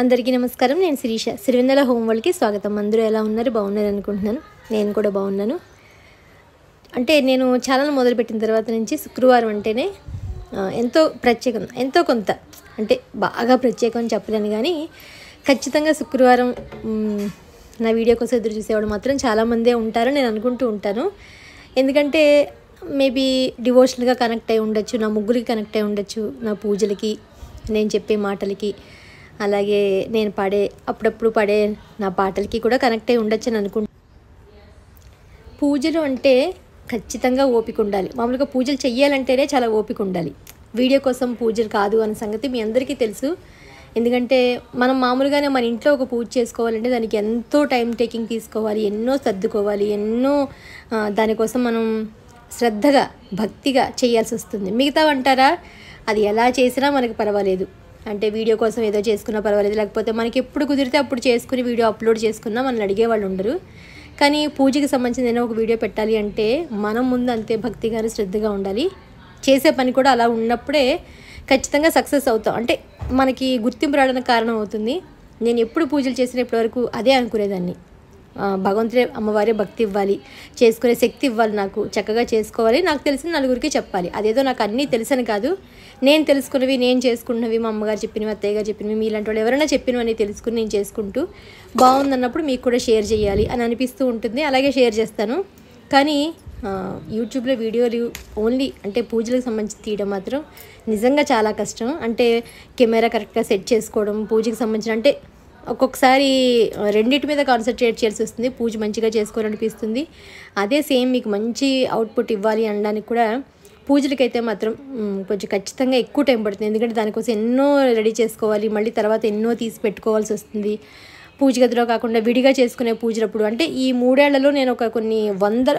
అందరికీ నమస్కారం. నేను శిరీష. సిరివెన్నెల హోమ్ వరల్డ్కి స్వాగతం. అందరూ ఎలా ఉన్నారు? బాగున్నారు అనుకుంటున్నాను. నేను కూడా బాగున్నాను. అంటే నేను ఛానల్ మొదలుపెట్టిన తర్వాత నుంచి శుక్రవారం అంటేనే ఎంతో ప్రత్యేకం, ఎంతో కొంత అంటే బాగా ప్రత్యేకం అని చెప్పలేను, కానీ ఖచ్చితంగా శుక్రవారం నా వీడియో కోసం ఎదురు చూసేవాడు మాత్రం చాలామందే ఉంటారని నేను అనుకుంటూ ఉంటాను. ఎందుకంటే మేబీ డివోషనల్గా కనెక్ట్ అయి ఉండొచ్చు, నా ముగ్గులకి కనెక్ట్ అయి ఉండొచ్చు, నా పూజలకి, నేను చెప్పే మాటలకి, అలాగే నేను అప్పుడప్పుడు పాడే నా పాటలకి కూడా కనెక్ట్ అయి ఉండొచ్చు అని అనుకుంటున్నాను. పూజలు అంటే ఖచ్చితంగా ఓపిక ఉండాలి. మామూలుగా పూజలు చెయ్యాలంటేనే చాలా ఓపిక ఉండాలి. వీడియో కోసం పూజలు కాదు అన్న సంగతి మీ అందరికీ తెలుసు. ఎందుకంటే మనం మామూలుగానే మన ఇంట్లో ఒక పూజ చేసుకోవాలంటే దానికి ఎంతో టైం టేకింగ్ తీసుకోవాలి, ఎన్నో సర్దుకోవాలి, ఎన్నో దానికోసం మనం శ్రద్ధగా భక్తిగా చేయాల్సి వస్తుంది. మిగతావంటారా అది ఎలా చేసినా మనకి పర్వాలేదు, అంటే వీడియో కోసం ఏదో చేసుకున్నా పర్వాలేదు, లేకపోతే మనకి ఎప్పుడు కుదిరితే అప్పుడు చేసుకుని వీడియో అప్లోడ్ చేసుకున్నా మనల్ని అడిగేవాళ్ళు ఉండరు. కానీ పూజకి సంబంధించిన ఏదైనా ఒక వీడియో పెట్టాలి అంటే మనం ముందు అంతే భక్తిగానే శ్రద్ధగా ఉండాలి. చేసే పని కూడా అలా ఉన్నప్పుడే ఖచ్చితంగా సక్సెస్ అవుతాం, అంటే మనకి గుర్తింపు రావడానికి కారణం అవుతుంది. నేను ఎప్పుడు పూజలు చేసిన ఇప్పటివరకు అదే అనుకునేదాన్ని, భగవంతుడే అమ్మవారే భక్తి ఇవ్వాలి, చేసుకునే శక్తి ఇవ్వాలి, నాకు చక్కగా చేసుకోవాలి, నాకు తెలిసిన నలుగురికి చెప్పాలి. అదేదో నాకు అన్నీ తెలుసని కాదు, నేను తెలుసుకున్నవి, నేను చేసుకున్నవి, మా అమ్మగారు చెప్పినవి, అత్తయ్య గారు చెప్పినవి, మీలాంటి వాళ్ళు ఎవరైనా చెప్పినవన్నీ తెలుసుకుని నేను చేసుకుంటూ బాగుందన్నప్పుడు మీకు కూడా షేర్ చేయాలి అని అనిపిస్తూ ఉంటుంది. అలాగే షేర్ చేస్తాను. కానీ యూట్యూబ్లో వీడియోలు ఓన్లీ అంటే పూజలకు సంబంధించి తీయడం మాత్రం నిజంగా చాలా కష్టం. అంటే కెమెరా కరెక్ట్గా సెట్ చేసుకోవడం, పూజకి సంబంధించిన అంటే ఒక్కొక్కసారి రెండింటి మీద కాన్సన్ట్రేట్ చేయాల్సి వస్తుంది. పూజ మంచిగా చేసుకోవాలనిపిస్తుంది, అదే సేమ్ మీకు మంచి అవుట్పుట్ ఇవ్వాలి అనడానికి కూడా పూజలకైతే మాత్రం కొంచెం ఖచ్చితంగా ఎక్కువ టైం పడుతుంది. ఎందుకంటే దానికోసం ఎన్నో రెడీ చేసుకోవాలి, మళ్ళీ తర్వాత ఎన్నో తీసి పెట్టుకోవాల్సి వస్తుంది. పూజ గదిలో కాకుండా విడిగా చేసుకునే పూజలప్పుడు అంటే ఈ 3 ఏళ్లలో నేను కొన్ని వందల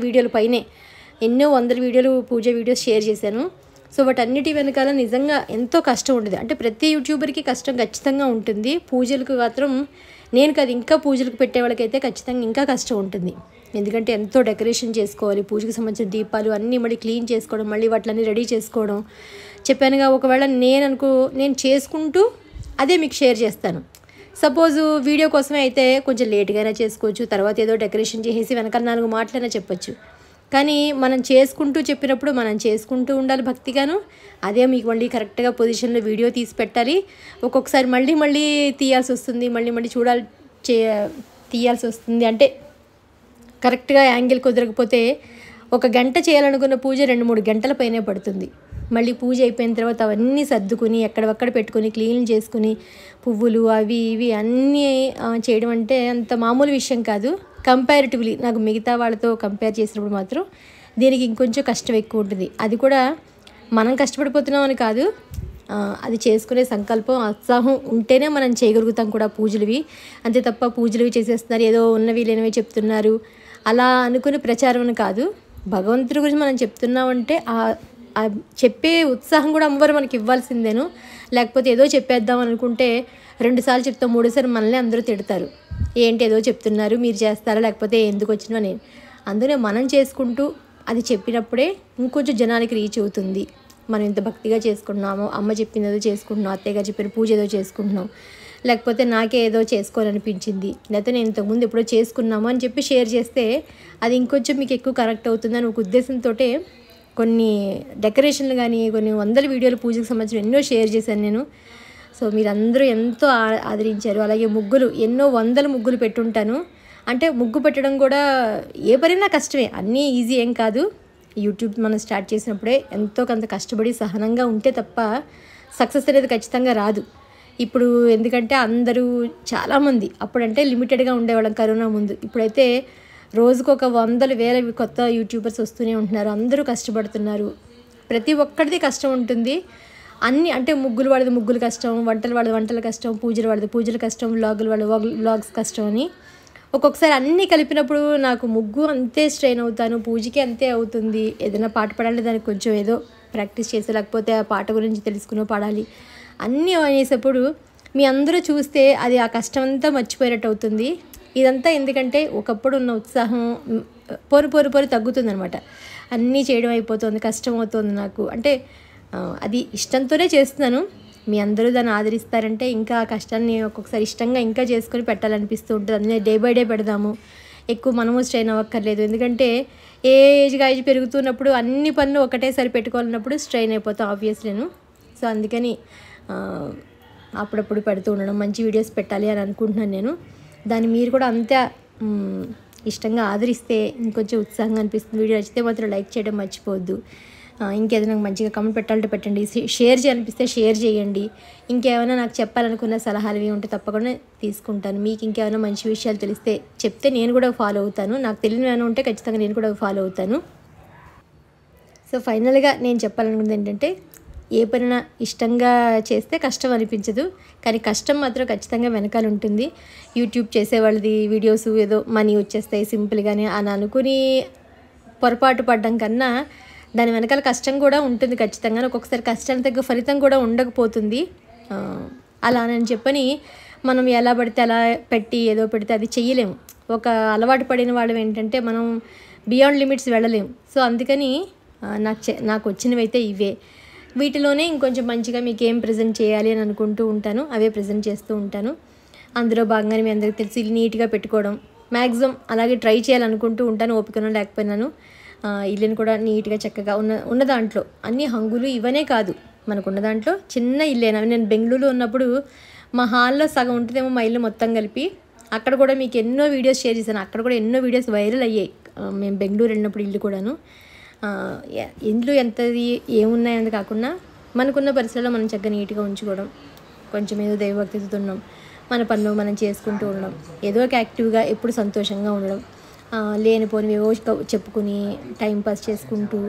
వీడియోల పైనే, ఎన్నో వందల వీడియోలు పూజ వీడియోస్ షేర్ చేశాను. సో వాటన్నిటి వెనకాల నిజంగా ఎంతో కష్టం ఉంటుంది. అంటే ప్రతి యూట్యూబర్కి కష్టం ఖచ్చితంగా ఉంటుంది. పూజలకు మాత్రం నేను కాదు, ఇంకా పూజలకు పెట్టే వాళ్ళకైతే ఖచ్చితంగా ఇంకా కష్టం ఉంటుంది. ఎందుకంటే ఎంతో డెకరేషన్ చేసుకోవాలి, పూజకు సంబంధించిన దీపాలు అన్నీ మళ్ళీ క్లీన్ చేసుకోవడం, మళ్ళీ వాటిని రెడీ చేసుకోవడం. చెప్పానుగా, ఒకవేళ నేను చేసుకుంటూ అదే మీకు షేర్ చేస్తాను. సపోజు వీడియో కోసమే అయితే కొంచెం లేట్గానే చేసుకోవచ్చు, తర్వాత ఏదో డెకరేషన్ చేసేసి వెనకాల 4 మాటలైనా చెప్పచ్చు. కానీ మనం చేసుకుంటూ చెప్పినప్పుడు మనం చేసుకుంటూ ఉండాలి భక్తిగాను. అదే మీకు మళ్ళీ కరెక్ట్గా పొజిషన్లో వీడియో తీసి పెట్టాలి. ఒక్కొక్కసారి మళ్ళీ తీయాల్సి వస్తుంది, మళ్ళీ తీయాల్సి వస్తుంది. అంటే కరెక్ట్గా యాంగిల్ కుదరకపోతే 1 గంట చేయాలనుకున్న పూజ 2-3 గంటల పైనే పడుతుంది. మళ్ళీ పూజ అయిపోయిన తర్వాత అవన్నీ సర్దుకుని ఎక్కడొక్కడ పెట్టుకుని క్లీన్ చేసుకుని పువ్వులు అవి ఇవి అన్నీ చేయడం అంటే అంత మామూలు విషయం కాదు. కంపారిటివ్లీ నాకు మిగతా వాళ్ళతో కంపేర్ చేసినప్పుడు మాత్రం దీనికి ఇంకొంచెం కష్టం ఎక్కువ ఉంటుంది. అది కూడా మనం కష్టపడిపోతున్నాం అని కాదు, అది చేసుకునే సంకల్పం ఉత్సాహం ఉంటేనే మనం చేయగలుగుతాం కూడా పూజలవి. అంతే తప్ప పూజలవి చేసేస్తున్నారు, ఏదో ఉన్నవి లేనివి చెప్తున్నారు అలా అనుకుని ప్రచారం అని కాదు. భగవంతుడి గురించి మనం చెప్తున్నామంటే చెప్పే ఉత్సాహం కూడా అమ్మవారు మనకి ఇవ్వాల్సిందేను. లేకపోతే ఏదో చెప్పేద్దాం అనుకుంటే 2 సార్లు చెప్తాం, 3 సార్లు మనల్ని అందరూ తిడతారు, ఏంటి ఏదో చెప్తున్నారు మీరు చేస్తారా, లేకపోతే ఎందుకు వచ్చినా నేను. అందులో మనం చేసుకుంటూ అది చెప్పినప్పుడే ఇంకొంచెం జనానికి రీచ్ అవుతుంది. మనం ఇంత భక్తిగా చేసుకుంటున్నాము, అమ్మ చెప్పింది ఏదో చేసుకుంటున్నాం, అత్తయ్య గారు చెప్పిన పూజ ఏదో చేసుకుంటున్నాం, లేకపోతే నాకే ఏదో చేసుకోవాలనిపించింది, లేకపోతే నేను ఇంతకుముందు ఎప్పుడో చేసుకున్నాము అని చెప్పి షేర్ చేస్తే అది ఇంకొంచెం మీకు ఎక్కువ కనెక్ట్ అవుతుందని ఒక ఉద్దేశంతో కొన్ని డెకరేషన్లు కానీ కొన్ని వందల వీడియోలు పూజకు సంబంధించిన ఎన్నో షేర్ చేశాను నేను. సో మీరందరూ ఎంతో ఆదరించారు. అలాగే ముగ్గులు ఎన్నో వందల ముగ్గులు పెట్టుంటాను. అంటే ముగ్గు పెట్టడం కూడా ఏ పరైనా కష్టమే, అన్నీ ఈజీ ఏం కాదు. యూట్యూబ్ మనం స్టార్ట్ చేసినప్పుడే ఎంతో కొంత కష్టపడి సహనంగా ఉంటే తప్ప సక్సెస్ అనేది ఖచ్చితంగా రాదు. ఇప్పుడు ఎందుకంటే అందరూ చాలామంది అప్పుడంటే లిమిటెడ్గా ఉండేవాళ్ళం కరోనా ముందు, ఇప్పుడైతే రోజుకు 100,000 కొత్త యూట్యూబర్స్ వస్తూనే ఉంటున్నారు. అందరూ కష్టపడుతున్నారు, ప్రతి ఒక్కరిది కష్టం ఉంటుంది. అన్నీ అంటే ముగ్గులు వాడిది ముగ్గులు కష్టం, వంటలు వాడిది వంటల కష్టం, పూజలు వాడిది పూజల కష్టం, వ్లాగ్స్ కష్టం అని ఒక్కొక్కసారి అన్నీ కలిపినప్పుడు నాకు ముగ్గు అంతే స్ట్రెయిన్ అవుతాను, పూజకి అంతే అవుతుంది. ఏదైనా పాట పాడాలి, దానికి కొంచెం ఏదో ప్రాక్టీస్ చేసి లేకపోతే ఆ పాట గురించి తెలుసుకుని పాడాలి, అన్నీ అనేసప్పుడు మీ అందరూ చూస్తే అది ఆ కష్టం అంతా మర్చిపోయినట్టు అవుతుంది. ఇదంతా ఎందుకంటే ఒకప్పుడు ఉన్న ఉత్సాహం పొరు తగ్గుతుందనమాట. అన్నీ చేయడం అయిపోతుంది, కష్టం అవుతుంది నాకు. అంటే అది ఇష్టంతోనే చేస్తున్నాను. మీ అందరూ దాన్ని ఆదరిస్తారంటే ఇంకా ఆ కష్టాన్ని ఒక్కొక్కసారి ఇష్టంగా ఇంకా చేసుకొని పెట్టాలనిపిస్తూ ఉంటుంది. అందుకే డే బై డే పెడదాము, ఎక్కువ మనము స్ట్రెయిన్ అవ్వక్కర్లేదు. ఎందుకంటే ఏజ్ పెరుగుతున్నప్పుడు అన్ని పనులు ఒకటేసారి పెట్టుకోవాలన్నప్పుడు స్ట్రెయిన్ అయిపోతాం ఆబ్వియస్లీను. సో అందుకని అప్పుడప్పుడు పెడుతూ ఉండడం, మంచి వీడియోస్ పెట్టాలి అని అనుకుంటున్నాను నేను. దాన్ని మీరు కూడా అంతే ఇష్టంగా ఆదరిస్తే ఇంకొంచెం ఉత్సాహంగా అనిపిస్తుంది. వీడియో నచ్చితే మాత్రం లైక్ చేయడం మర్చిపోవద్దు. ఇంకేదైనా మంచిగా కామెంట్ పెట్టాలంటే పెట్టండి, షేర్ చేయాలనిపిస్తే షేర్ చేయండి. ఇంకేమైనా నాకు చెప్పాలనుకున్న సలహాలు ఇవి ఉంటే తప్పకుండా తీసుకుంటాను. మీకు ఇంకేమైనా మంచి విషయాలు తెలిస్తే చెప్తే నేను కూడా ఫాలో అవుతాను. నాకు తెలియని ఏమైనా ఉంటే ఖచ్చితంగా నేను కూడా ఫాలో అవుతాను. సో ఫైనల్గా నేను చెప్పాలనుకున్నది ఏంటంటే, ఏ పైన ఇష్టంగా చేస్తే కష్టం అనిపించదు, కానీ కష్టం మాత్రం ఖచ్చితంగా వెనకాల ఉంటుంది. యూట్యూబ్ చేసేవాళ్ళది వీడియోస్ ఏదో మనీ వచ్చేస్తాయి సింపుల్గానే అని అనుకుని పొరపాటు పడ్డం కన్నా దాని వెనకాల కష్టం కూడా ఉంటుంది ఖచ్చితంగా. ఒక్కొక్కసారి కష్టానికి తగ్గ ఫలితం కూడా ఉండకపోతుంది. అలా అని చెప్పని మనం ఎలా పడితే అలా పెట్టి ఏదో పెడితే అది చెయ్యలేము. ఒక అలవాటు పడిన వాళ్ళు ఏంటంటే మనం బియాండ్ లిమిట్స్ వెళ్ళలేము. సో అందుకని నాకు వచ్చినవి అయితే ఇవే. వీటిలోనే ఇంకొంచెం మంచిగా మీకు ఏం ప్రజెంట్ చేయాలి అని అనుకుంటూ ఉంటాను, అవే ప్రజెంట్ చేస్తూ ఉంటాను. అందులో భాగంగానే మీ అందరికీ తెలిసి నీట్గా పెట్టుకోవడం మ్యాక్సిమం అలాగే ట్రై చేయాలనుకుంటూ ఉంటాను, ఓపికను లేకపోయినాను. ఇల్లుని కూడా నీట్గా చక్కగా ఉన్న దాంట్లో అన్ని హంగులు ఇవనే కాదు, మనకున్న దాంట్లో చిన్న ఇల్లేనా. నేను బెంగళూరులో ఉన్నప్పుడు మా హాల్లో సగం ఉంటుందేమో మా ఇల్లు మొత్తం కలిపి. అక్కడ కూడా మీకు ఎన్నో వీడియోస్ షేర్ చేశాను, అక్కడ కూడా ఎన్నో వీడియోస్ వైరల్ అయ్యాయి. మేము బెంగళూరు వెళ్ళినప్పుడు ఇల్లు కూడాను. ఇంట్లో ఎంతది ఏమున్నాయని కాకుండా మనకున్న పరిసరాల్లో మనం చక్కగా నీట్గా ఉంచుకోవడం, కొంచెం ఏదో దైవభక్తితో ఉండడం, మన పనులు మనం చేసుకుంటూ ఉండడం, ఏదో ఒక యాక్టివ్గా ఎప్పుడు సంతోషంగా ఉండడం, లేనిపోని ఏవో చెప్పుకుని టైంపాస్ చేసుకుంటూ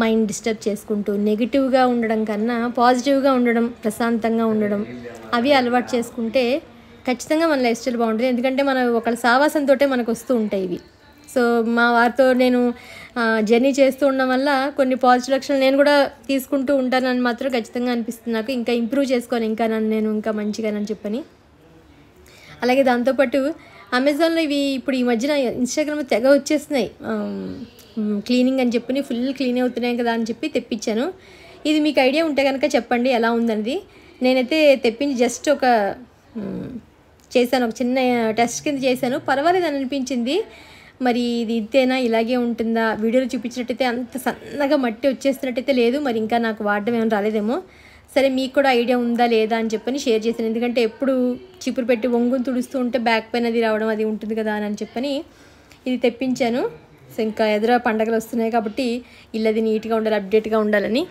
మైండ్ డిస్టర్బ్ చేసుకుంటూ నెగిటివ్గా ఉండడం కన్నా పాజిటివ్గా ఉండడం, ప్రశాంతంగా ఉండడం, అవి అలవాటు చేసుకుంటే ఖచ్చితంగా మన లైఫ్ స్టైల్ బాగుంటుంది. ఎందుకంటే మన ఒకళ్ళ సావాసంతో మనకు వస్తూ ఉంటాయి ఇవి. సో మా వారితో నేను జర్నీ చేస్తూ ఉండడం వల్ల కొన్ని పాజిటివ్ లక్షణాలు నేను కూడా తీసుకుంటూ ఉంటానని మాత్రం ఖచ్చితంగా అనిపిస్తుంది నాకు. ఇంకా ఇంప్రూవ్ చేసుకొని ఇంకా నేను ఇంకా మంచిగానని చెప్పని. అలాగే దాంతోపాటు అమెజాన్లో ఇవి ఇప్పుడు ఈ మధ్యన ఇన్స్టాగ్రామ్లో తెగ వచ్చేస్తున్నాయి, క్లీనింగ్ అని చెప్పి ఫుల్ క్లీన్ అవుతున్నాయి కదా అని చెప్పి తెప్పించాను. ఇది మీకు ఐడియా ఉంటే కనుక చెప్పండి ఎలా ఉందనేది. నేనైతే తెప్పించి జస్ట్ ఒక చేశాను, ఒక చిన్న టెస్ట్ కింద చేశాను, పర్వాలేదు అని అనిపించింది. మరి ఇది ఇంతేనా, ఇలాగే ఉంటుందా, వీడియోలో చూపించినట్టయితే అంత సన్నగా మట్టి వచ్చేస్తున్నట్టయితే లేదు, మరి ఇంకా నాకు వాడడం ఏమైనా రాలేదేమో. సరే మీకు కూడా ఐడియా ఉందా లేదా అని చెప్పని షేర్ చేశాను. ఎందుకంటే ఎప్పుడు చీపురు పెట్టి వంగుని తుడుస్తూ ఉంటే బ్యాక్ పెయిన్ అది రావడం అది ఉంటుంది కదా అని చెప్పని ఇది తెప్పించాను. సో ఇంకా ఎదురు పండగలు వస్తున్నాయి కాబట్టి ఇల్లది నీట్గా ఉండాలి, అప్డేట్గా ఉండాలని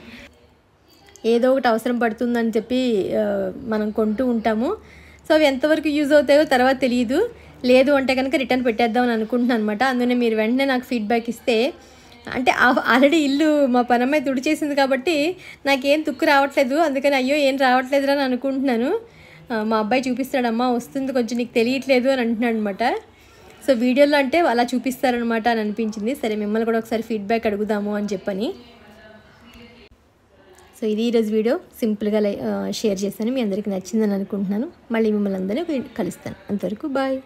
ఏదో ఒకటి అవసరం పడుతుందని చెప్పి మనం కొంటూ ఉంటాము. సో అవి ఎంతవరకు యూజ్ అవుతాయో తర్వాత తెలియదు. లేదు అంటే కనుక రిటర్న్ పెట్టేద్దామని అనుకుంటున్నాను అనమాట. అందుకనే మీరు వెంటనే నాకు ఫీడ్బ్యాక్ ఇస్తే, అంటే ఆల్రెడీ ఇల్లు మా పనమ్మాయి తుడిచేసింది కాబట్టి నాకేం తుక్కు రావట్లేదు, అందుకని అయ్యో ఏం రావట్లేదురా అని అనుకుంటున్నాను. మా అబ్బాయి చూపిస్తాడమ్మా వస్తుంది కొంచెం నీకు తెలియట్లేదు అని అంటున్నాడు అనమాట. సో వీడియోలో అంటే అలా చూపిస్తారనమాట అని అనిపించింది. సరే మిమ్మల్ని కూడా ఒకసారి ఫీడ్బ్యాక్ అడుగుదాము అని చెప్పని. సో ఇది ఈరోజు వీడియో సింపుల్గా షేర్ చేశాను, మీ అందరికీ నచ్చిందని అనుకుంటున్నాను. మళ్ళీ మిమ్మల్ని అందరినీ కలుస్తాను. అంతవరకు బాయ్.